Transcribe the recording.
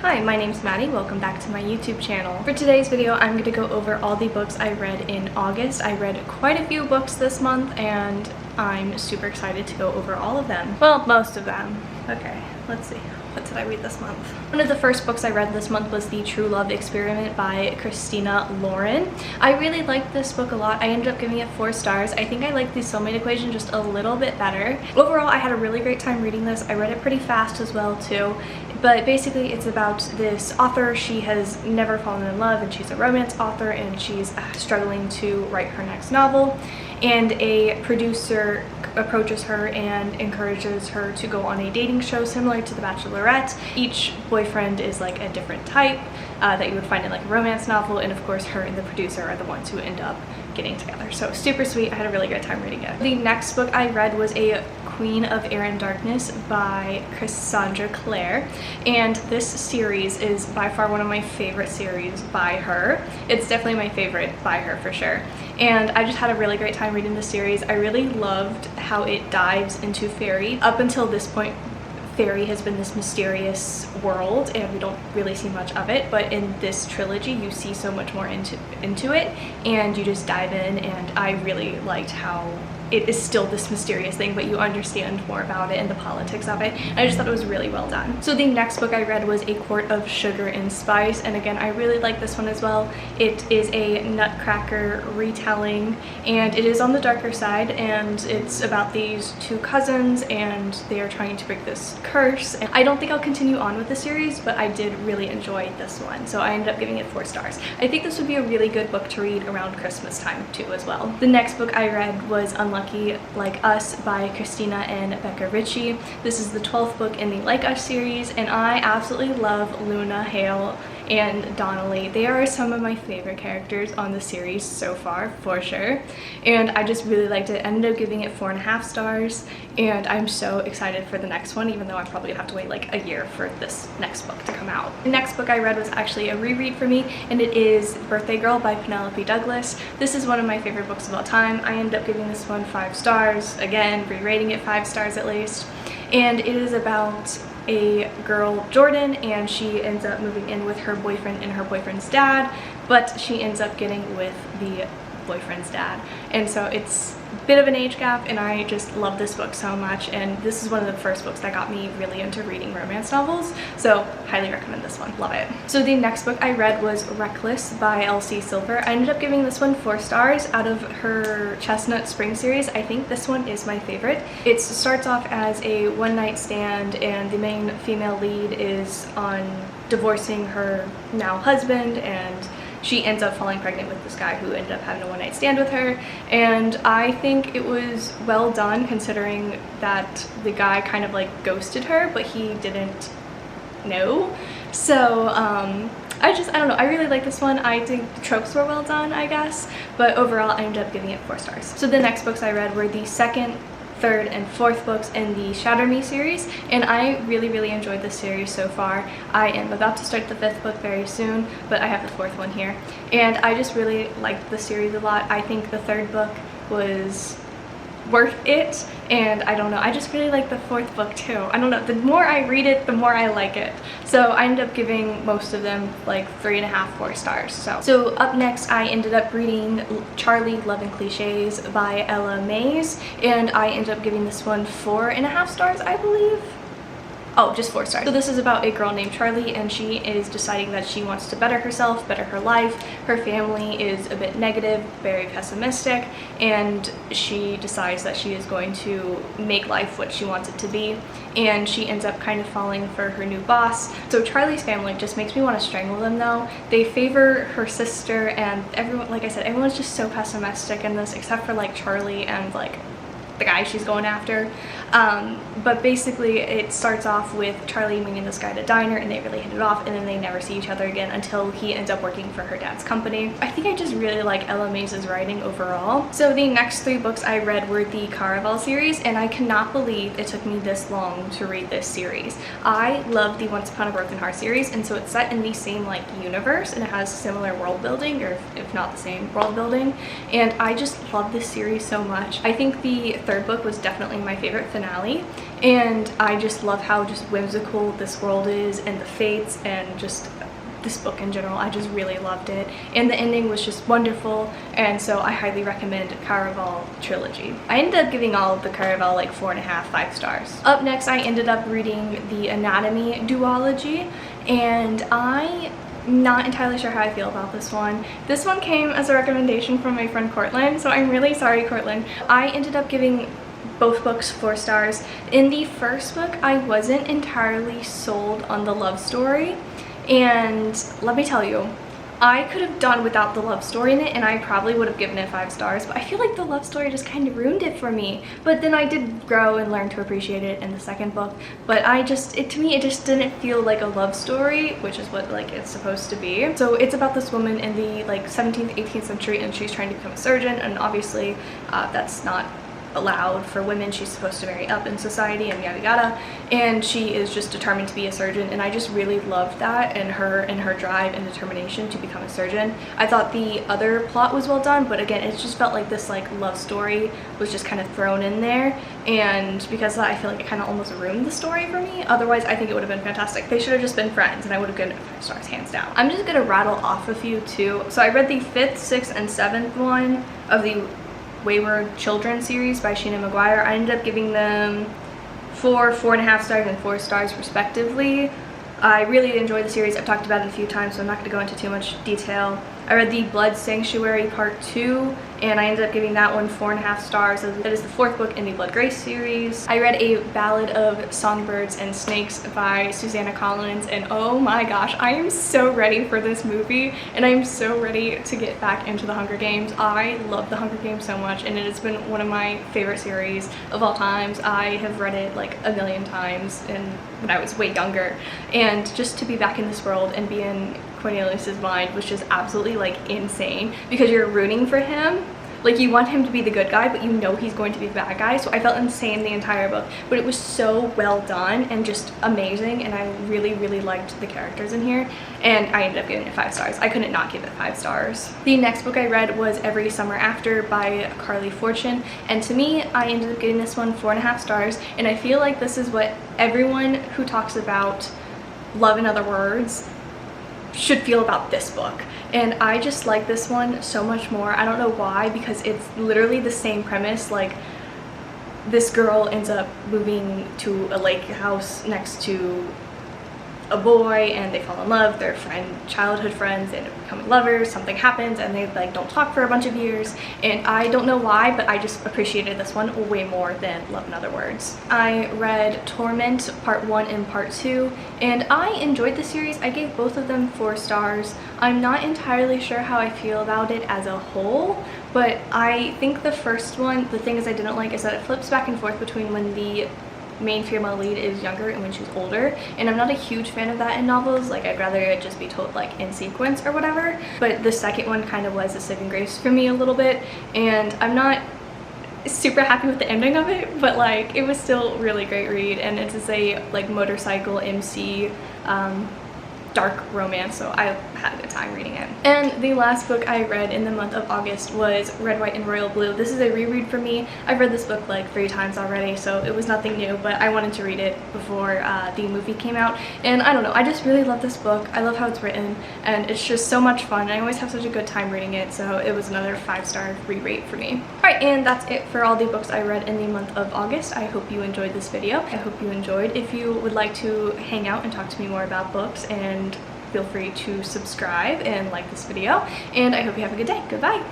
Hi, my name's Maddie. Welcome back to my YouTube channel. For today's video, I'm going to go over all the books I read in August. I read quite a few books this month and I'm super excited to go over all of them. Well, most of them. Okay, let's see. What did I read this month? One of the first books I read this month was The True Love Experiment by Christina Lauren. I really liked this book a lot. I ended up giving it 4 stars. I think I liked the soulmate equation just a little bit better. Overall, I had a really great time reading this. I read it pretty fast as well too. But basically it's about this author. She has never fallen in love and she's a romance author and she's struggling to write her next novel. And a producer approaches her and encourages her to go on a dating show similar to The Bachelorette. Each boyfriend is like a different type that you would find in like a romance novel, and of course her and the producer are the ones who end up getting together. So super sweet. I had a really good time reading it. The next book I read was A Queen of Air and Darkness by Cassandra Clare, and this series is by far one of my favorite series by her. It's definitely my favorite by her for sure. And I just had a really great time reading the series. I really loved how it dives into fairy. Up until this point, fairy has been this mysterious world and we don't really see much of it, but in this trilogy you see so much more into it and you just dive in, and I really liked how it is still this mysterious thing, but you understand more about it and the politics of it. I just thought it was really well done. So the next book I read was A Court of Sugar and Spice, and again I really like this one as well. It is a Nutcracker retelling and it is on the darker side, and it's about these 2 cousins and they are trying to break this curse. And I don't think I'll continue on with the series, but I did really enjoy this one, so I ended up giving it 4 stars. I think this would be a really good book to read around Christmas time too as well. The next book I read was Unlucky Like Us by Christina and Becca Ritchie. This is the 12th book in the Like Us series, and I absolutely love Luna, Hale, and Donnelly. They are some of my favorite characters on the series so far, for sure, and I just really liked it. I ended up giving it 4.5 stars, and I'm so excited for the next one, even though I'm probably gonna have to wait like a year for this next book to come out. The next book I read was actually a reread for me, and it is Birthday Girl by Penelope Douglas. This is one of my favorite books of all time. I ended up giving this one 5 stars, again re-rating it 5 stars at least, and it is about a girl, Jordan, and she ends up moving in with her boyfriend and her boyfriend's dad, but she ends up getting with the boyfriend's dad, and so it's a bit of an age gap, and I just love this book so much, and this is one of the first books that got me really into reading romance novels, so highly recommend this one. Love it. So the next book I read was Reckless by Elsie Silver. I ended up giving this one 4 stars. Out of her Chestnut Spring series, I think this one is my favorite. It starts off as a one-night stand and the main female lead is on divorcing her now husband, and she ends up falling pregnant with this guy who ended up having a one-night stand with her, and I think it was well done considering that the guy kind of like ghosted her, but he didn't know. So I don't know, I really like this one. I think the tropes were well done, I guess, but overall I ended up giving it 4 stars. So the next books I read were the 2nd, 3rd, and 4th books in the Shatter Me series, and I really enjoyed this series so far. I am about to start the 5th book very soon, but I have the 4th one here, and I just really liked the series a lot. I think the 3rd book was worth it, and I don't know, I just really like the 4th book too. I don't know, the more I read it, the more I like it. So I ended up giving most of them like 3.5, 4 stars. So up next I ended up reading Charlie, Love and Cliches by Ella Mays, and I ended up giving this one 4.5 stars, I believe. Oh, just 4 stars. So this is about a girl named Charlie, and she is deciding that she wants to better herself, better her life. Her family is a bit negative, very pessimistic, and she decides that she is going to make life what she wants it to be, and she ends up kind of falling for her new boss. So Charlie's family just makes me want to strangle them though. They favor her sister, and everyone, like I said, everyone's just so pessimistic in this except for like Charlie and like the guy she's going after. But basically it starts off with Charlie meeting this guy at a diner and they really hit it off, and then they never see each other again until he ends up working for her dad's company. I think I just really like Ella Mays' writing overall. So the next 3 books I read were the Caraval series, and I cannot believe it took me this long to read this series. I love the Once Upon a Broken Heart series, and so it's set in the same like universe and it has similar world building, or if not the same world building, and I just love this series so much. I think the 3rd book was definitely my favorite finale, and I just love how just whimsical this world is, and the fates, and just this book in general. I just really loved it, and the ending was just wonderful, and so I highly recommend Caraval Trilogy. I ended up giving all of the Caraval like 4.5, 5 stars. Up next, I ended up reading the Anatomy Duology, and I'm not entirely sure how I feel about this one. This one came as a recommendation from my friend Cortland, so I'm really sorry, Cortland. I ended up giving both books 4 stars. In the first book, I wasn't entirely sold on the love story, and let me tell you, I could have done without the love story in it, and I probably would have given it 5 stars, but I feel like the love story just kind of ruined it for me. But then I did grow and learn to appreciate it in the second book, but to me it just didn't feel like a love story, which is what like it's supposed to be. So it's about this woman in the like 17th, 18th century, and she's trying to become a surgeon, and obviously that's not allowed for women. She's supposed to marry up in society and yada yada, and she is just determined to be a surgeon, and I just really loved that, and her drive and determination to become a surgeon. I thought the other plot was well done, but again, it just felt like this like love story was just kind of thrown in there, and because of that, I feel like it kind of almost ruined the story for me. Otherwise, I think it would have been fantastic. They should have just been friends, and I would have given it 5 stars hands down. I'm just gonna rattle off a few too. So I read the 5th, 6th, and 7th one of the Wayward Children series by Sheena Maguire. I ended up giving them 4, 4.5 stars, and 4 stars respectively. I really enjoyed the series. I've talked about it a few times, so I'm not going to go into too much detail. I read the Blood Sanctuary Part 2, and I ended up giving that one 4.5 stars. That is the 4th book in the Blood Grace series. I read a Ballad of Songbirds and Snakes by Susanna Collins, and oh my gosh, I am so ready for this movie, and I'm so ready to get back into the Hunger Games. I love the Hunger Games so much, and it has been one of my favorite series of all times. I have read it like a million times when I was way younger, and just to be back in this world and be in Cornelius's mind was just absolutely like insane, because you're rooting for him. Like, you want him to be the good guy, but you know he's going to be the bad guy. So I felt insane the entire book, but it was so well done and just amazing, and I really, really liked the characters in here, and I ended up giving it 5 stars. I couldn't not give it 5 stars. The next book I read was Every Summer After by Carly Fortune, and to me, I ended up giving this one 4.5 stars, and I feel like this is what everyone who talks about love in other words should feel about this book. And I just like this one so much more. I don't know why, because it's literally the same premise. Like, this girl ends up moving to a lake house next to a boy, and they fall in love. They're childhood friends, they end up becoming lovers. Something happens, and they like don't talk for a bunch of years, and I don't know why, but I just appreciated this one way more than Love in Other Words. I read Torment Part 1 and Part 2, and I enjoyed the series. I gave both of them 4 stars. I'm not entirely sure how I feel about it as a whole, but I think the first one, the thing is I didn't like is that it flips back and forth between when the main female lead is younger and when she's older, and I'm not a huge fan of that in novels. Like, I'd rather it just be told like in sequence or whatever, but the second one kind of was a saving grace for me a little bit, and I'm not super happy with the ending of it, but like it was still really great read, and it's a like motorcycle MC dark romance, so I had a good time reading it. And the last book I read in the month of August was Red, White, and Royal Blue. This is a reread for me. I've read this book like 3 times already, so it was nothing new, but I wanted to read it before the movie came out, and I don't know, I just really love this book. I love how it's written, and it's just so much fun. I always have such a good time reading it, so it was another 5-star reread for me. Alright, and that's it for all the books I read in the month of August. I hope you enjoyed this video. I hope you enjoyed. If you would like to hang out and talk to me more about books, and feel free to subscribe and like this video, and I hope you have a good day. Goodbye!